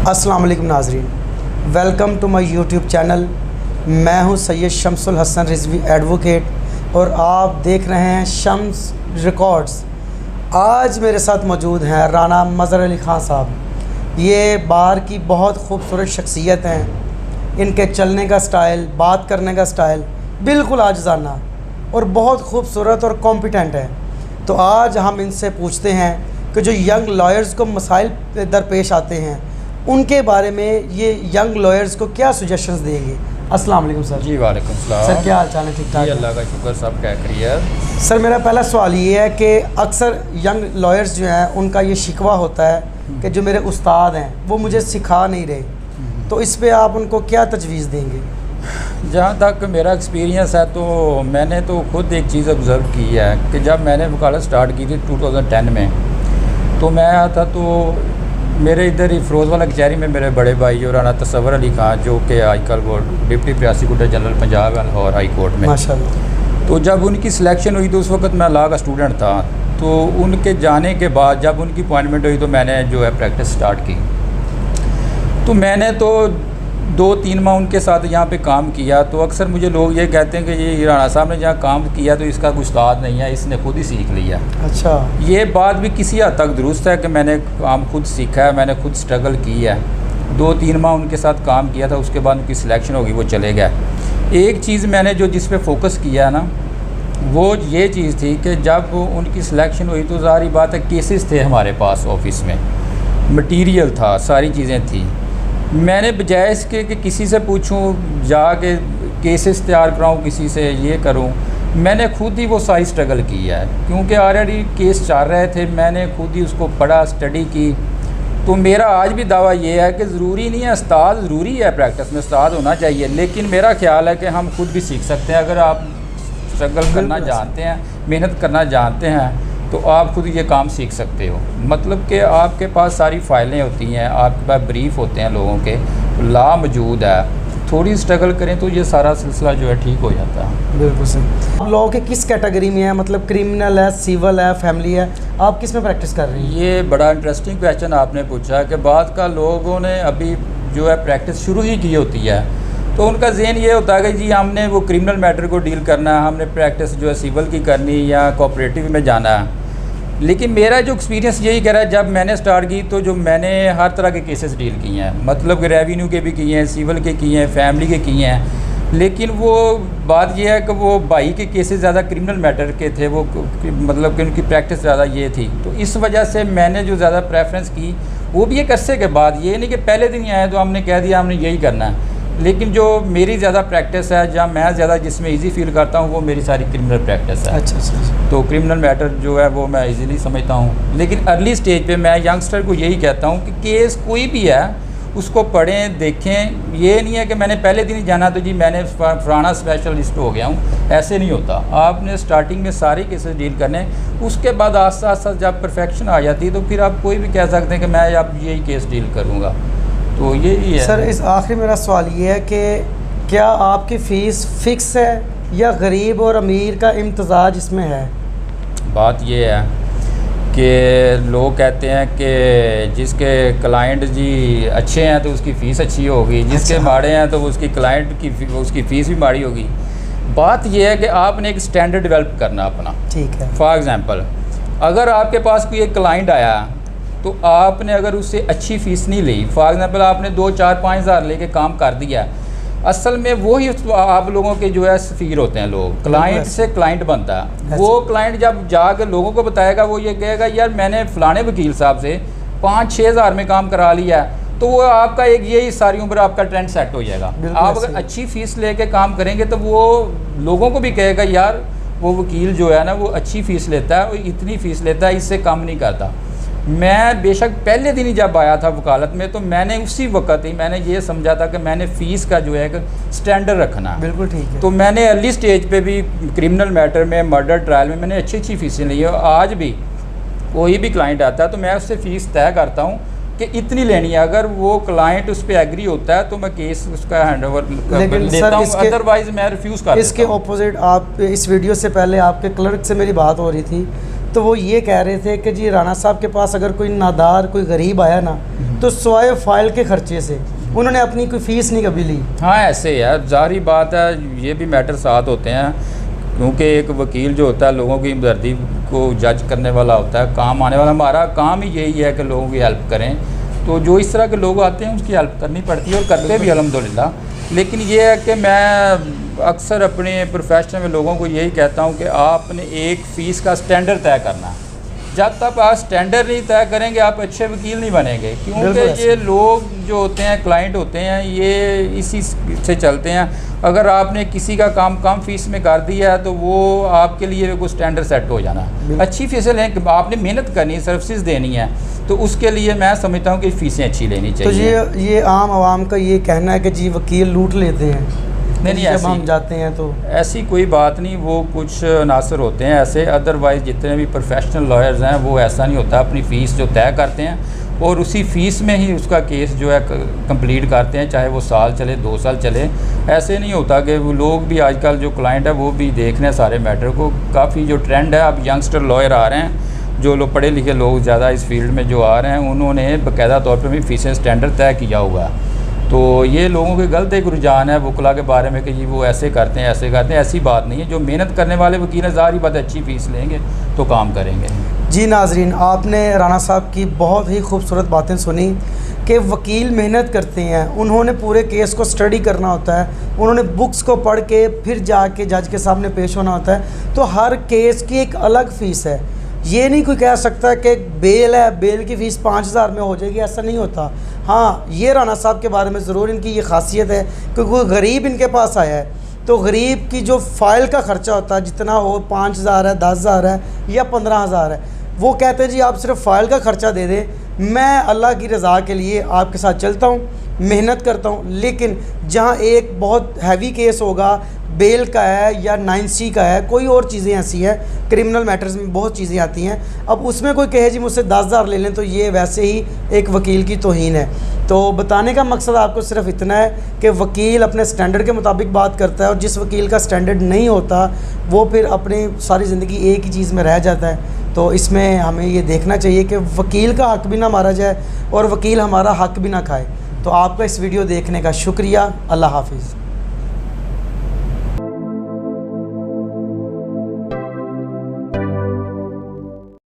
अस्सलाम वालेकुम नाज़रीन, welcome to my YouTube channel. मैं हूं सैयद शम्सुल हसन रिजवी एडवोकेट और आप देख रहे हैं शम्स रिकॉर्ड्स। आज मेरे साथ मौजूद हैं राना मज़हर अली ख़ान साहब। ये बार की बहुत खूबसूरत शख्सियत हैं। इनके चलने का स्टाइल, बात करने का स्टाइल बिल्कुल आजिज़ाना और बहुत खूबसूरत और कॉम्पिटेंट है। तो आज हम इनसे पूछते हैं कि जो यंग लॉयर्स को मसाइल दरपेश आते हैं उनके बारे में ये यंग लॉयर्स को क्या सजेशंस देंगे। अस्सलाम वालेकुम सर। जी वालेकुम सलाम। सर क्या हाल चाल है? ठीक ठाक? अल्लाह का शुक्र, सब क्या करिए। सर मेरा पहला सवाल ये है कि अक्सर यंग लॉयर्स जो हैं उनका ये शिकवा होता है कि जो मेरे उस्ताद हैं वो मुझे सिखा नहीं रहे, तो इस पे आप उनको क्या तजवीज़ देंगे? जहाँ तक मेरा एक्सपीरियंस है तो मैंने तो खुद एक चीज़ ऑब्ज़र्व की है कि जब मैंने वकालत स्टार्ट की थी 2010 में, तो मैं आया था तो मेरे इधर ही फिरोज़ वाला कचहरी में मेरे बड़े भाई और राना तसव्वुर अली खान जो कि आजकल वो deputy prosecutor general Punjab Lahore high court में, माशाल्लाह। तो जब उनकी सिलेक्शन हुई तो उस वक्त मैं लॉ का स्टूडेंट था। तो उनके जाने के बाद जब उनकी अपॉइंटमेंट हुई तो मैंने जो है प्रैक्टिस स्टार्ट की। तो मैंने तो 2-3 माह उनके साथ यहाँ पे काम किया। तो अक्सर मुझे लोग ये कहते हैं कि ये राना साहब ने जहाँ काम किया तो इसका कोई उस्ताद नहीं है, इसने खुद ही सीख लिया। अच्छा, ये बात भी किसी हद तक दुरुस्त है कि मैंने काम खुद सीखा है, मैंने खुद स्ट्रगल की है। 2-3 माह उनके साथ काम किया था, उसके बाद उनकी सिलेक्शन होगी, वो चले गए। एक चीज़ मैंने जो जिस पे फोकस किया ना वो ये चीज़ थी कि जब उनकी सिलेक्शन हुई तो ज़ाहिर बात है केसेस थे हमारे पास ऑफिस में, मटीरियल था, सारी चीज़ें थी। मैंने बजाय इसके कि किसी से पूछूं, जाके केसेस तैयार कराऊं, किसी से ये करूं, मैंने खुद ही वो सारी स्ट्रगल की है। क्योंकि ऑलरेडी केस चल रहे थे, मैंने खुद ही उसको पढ़ा, स्टडी की। तो मेरा आज भी दावा ये है कि ज़रूरी नहीं है उस्ताद, ज़रूरी है प्रैक्टिस में उस्ताद होना चाहिए, लेकिन मेरा ख्याल है कि हम खुद भी सीख सकते हैं। अगर आप स्ट्रगल करना जानते हैं, मेहनत करना जानते हैं, तो आप खुद ये काम सीख सकते हो। मतलब कि आपके पास सारी फाइलें होती हैं, आपके पास ब्रीफ होते हैं, लोगों के लॉ मौजूद है, थोड़ी स्ट्रगल करें तो ये सारा सिलसिला जो है ठीक हो जाता है। बिल्कुल सही। आप लॉ के किस कैटेगरी में है? मतलब क्रिमिनल है, सिविल है, फैमिली है, आप किस में प्रैक्टिस कर रही हैं? ये बड़ा इंटरेस्टिंग क्वेश्चन आपने पूछा कि बाद का लोगों ने अभी जो है प्रैक्टिस शुरू ही की होती है, तो उनका ज़हन ये होता है कि जी हमने वो क्रिमिनल मैटर को डील करना है, हमने प्रैक्टिस जो है सिविल की करनी या कोऑपरेटिव में जाना है। लेकिन मेरा जो एक्सपीरियंस यही कह रहा है, जब मैंने स्टार्ट की तो जो मैंने हर तरह के केसेस डील किए हैं, मतलब कि रेवेन्यू के भी किए हैं, सिविल के किए हैं, फैमिली के किए हैं। लेकिन वो बात ये है कि वो भाई के केसेस ज़्यादा क्रिमिनल मैटर के थे, वो मतलब कि उनकी प्रैक्टिस ज़्यादा ये थी। तो इस वजह से मैंने जो ज़्यादा प्रेफरेंस की वो भी एक अरसे के बाद, ये नहीं कि पहले दिन ही आए तो हमने कह दिया हमने यही करना है। लेकिन जो मेरी ज़्यादा प्रैक्टिस है, जहाँ मैं ज़्यादा जिसमें इजी फील करता हूँ, वो मेरी सारी क्रिमिनल प्रैक्टिस है। अच्छा। तो क्रिमिनल मैटर जो है वो मैं इजीली समझता हूँ। लेकिन अर्ली स्टेज पे मैं यंगस्टर को यही कहता हूँ कि केस कोई भी है उसको पढ़ें, देखें। ये नहीं है कि मैंने पहले दिन ही जाना तो जी मैंने फलाना स्पेशलिस्ट हो गया हूँ, ऐसे नहीं होता। आपने स्टार्टिंग में सारे केसेस डील करने, उसके बाद आस्ता आस्ता जब परफेक्शन आ जाती है तो फिर आप कोई भी कह सकते हैं कि मैं अब यही केस डील करूँगा। तो यही है सर। इस आखिरी मेरा सवाल ये है कि क्या आपकी फ़ीस फ़िक्स है या गरीब और अमीर का इम्तजाज इसमें है? बात ये है कि लोग कहते हैं कि जिसके क्लाइंट जी अच्छे हैं तो उसकी फ़ीस अच्छी होगी, जिसके माड़े हैं तो उसकी क्लाइंट की उसकी फ़ीस भी माड़ी होगी। बात ये है कि आपने एक स्टैंडर्ड डेवलप करना अपना। ठीक है। फॉर एग्ज़ाम्पल, अगर आपके पास कोई एक क्लाइंट आया तो आपने अगर उससे अच्छी फ़ीस नहीं ली, फॉर एग्ज़ाम्पल आपने 2-4-5 हज़ार लेके काम कर दिया, असल में वही आप लोगों के जो है सफ़ीर होते हैं लोग, क्लाइंट से क्लाइंट बनता है। वो क्लाइंट जब जाकर लोगों को बताएगा, वो ये कहेगा यार मैंने फ़लाने वकील साहब से 5-6 हज़ार में काम करा लिया, तो वो आपका एक यही सारी उम्र आपका ट्रेंड सेट हो जाएगा। आप अगर अच्छी फ़ीस लेके काम करेंगे तो वो लोगों को भी कहेगा यार वो वकील जो है ना वो अच्छी फ़ीस लेता है, वो इतनी फ़ीस लेता है, इससे कम नहीं करता। मैं बेशक पहले दिन ही जब आया था वकालत में तो मैंने उसी वक्त ही मैंने ये समझा था कि मैंने फ़ीस का जो है एक स्टैंडर्ड रखना। बिल्कुल ठीक है। तो मैंने अर्ली स्टेज पे भी क्रिमिनल मैटर में, मर्डर ट्रायल में मैंने अच्छी फ़ीसें ली है। आज भी कोई भी क्लाइंट आता है तो मैं उससे फ़ीस तय करता हूँ कि इतनी लेनी है। अगर वो क्लाइंट उस पर एग्री होता है तो मैं केस उसका हैंड ओवर लेता हूँ, अदरवाइज़ मैं रिफ्यूज़ कर देता हूँ। इसके ऑपोजिट आप इस वीडियो से पहले आपके क्लर्क से मेरी बात हो रही थी तो वो ये कह रहे थे कि जी राना साहब के पास अगर कोई नादार, कोई गरीब आया ना तो स्वाय फ़ाइल के खर्चे से उन्होंने अपनी कोई फ़ीस नहीं कभी ली। हाँ ऐसे है, ज़ाहिर बात है, ये भी मैटर साथ होते हैं, क्योंकि एक वकील जो होता है लोगों की हमदर्दी को जज करने वाला होता है, काम आने वाला। हमारा काम ही यही है कि लोगों की हेल्प करें, तो जो इस तरह के लोग आते हैं उसकी हेल्प करनी पड़ती है और करते भी अल्हम्दुलिल्लाह। लेकिन ये है कि मैं अक्सर अपने प्रोफेशन में लोगों को यही कहता हूँ कि आपने एक फ़ीस का स्टैंडर्ड तय करना। जब तक आप स्टैंडर्ड नहीं तय करेंगे आप अच्छे वकील नहीं बनेंगे, क्योंकि ये लोग जो होते हैं, क्लाइंट होते हैं, ये इसी से चलते हैं। अगर आपने किसी का काम कम फीस में कर दिया है तो वो आपके लिए कोई स्टैंडर्ड सेट हो जाना। अच्छी फीसें लें, आपने मेहनत करनी है, सर्विसेज देनी है, तो उसके लिए मैं समझता हूँ कि फ़ीसें अच्छी लेनी चाहिए। तो ये आम आवाम का ये कहना है कि जी वकील लूट लेते हैं, नहीं जब हम जाते हैं तो ऐसी कोई बात नहीं, वो कुछ अनासर होते हैं ऐसे। अदरवाइज़ जितने भी प्रोफेशनल लॉयर्स हैं वो ऐसा नहीं होता, अपनी फ़ीस जो तय करते हैं और उसी फ़ीस में ही उसका केस जो है कंप्लीट करते हैं, चाहे वो साल चले 2 साल चले। ऐसे नहीं होता कि वो लोग भी आजकल जो क्लाइंट है वो भी देख रहे हैं सारे मैटर को। काफ़ी जो ट्रेंड है, अब यंगस्टर लॉयर आ रहे हैं, जो लोग पढ़े लिखे लोग ज़्यादा इस फील्ड में जो आ रहे हैं, उन्होंने बाकायदा तौर पर भी फ़ीसें स्टैंडर्ड तय किया हुआ है। तो ये लोगों के गलत एक रुझान है वकला के बारे में कि जी वो ऐसे करते हैं ऐसे करते हैं। ऐसी बात नहीं है, जो मेहनत करने वाले वकील हैं ज़ाहिर बात अच्छी फ़ीस लेंगे तो काम करेंगे। जी नाजरीन, आपने राना साहब की बहुत ही खूबसूरत बातें सुनी कि वकील मेहनत करते हैं, उन्होंने पूरे केस को स्टडी करना होता है, उन्होंने बुक्स को पढ़ के फिर जाके जज के सामने पेश होना होता है। तो हर केस की एक अलग फ़ीस है। ये नहीं कोई कह सकता कि बेल है, बेल की फ़ीस 5000 में हो जाएगी, ऐसा नहीं होता। हाँ, ये राना साहब के बारे में ज़रूर इनकी ये खासियत है कि कोई गरीब इनके पास आया है तो गरीब की जो फ़ाइल का ख़र्चा होता है, जितना हो 5000 है, 10000 है या 15000 है, वो कहते हैं जी आप सिर्फ फ़ाइल का ख़र्चा दे दें, मैं अल्लाह की रज़ा के लिए आपके साथ चलता हूँ, मेहनत करता हूँ। लेकिन जहाँ एक बहुत हैवी केस होगा, बेल का है या 9C का है, कोई और चीज़ें ऐसी हैं, क्रिमिनल मैटर्स में बहुत चीज़ें आती हैं, अब उसमें कोई कहे जी मुझसे 10000 ले लें, तो ये वैसे ही एक वकील की तौहीन है। तो बताने का मकसद आपको सिर्फ इतना है कि वकील अपने स्टैंडर्ड के मुताबिक बात करता है, और जिस वकील का स्टैंडर्ड नहीं होता वो फिर अपनी सारी ज़िंदगी एक ही चीज़ में रह जाता है। तो इसमें हमें ये देखना चाहिए कि वकील का हक़ भी ना मारा जाए और वकील हमारा हक़ भी ना खाए। तो आपका इस वीडियो देखने का शुक्रिया। अल्लाह हाफिज़।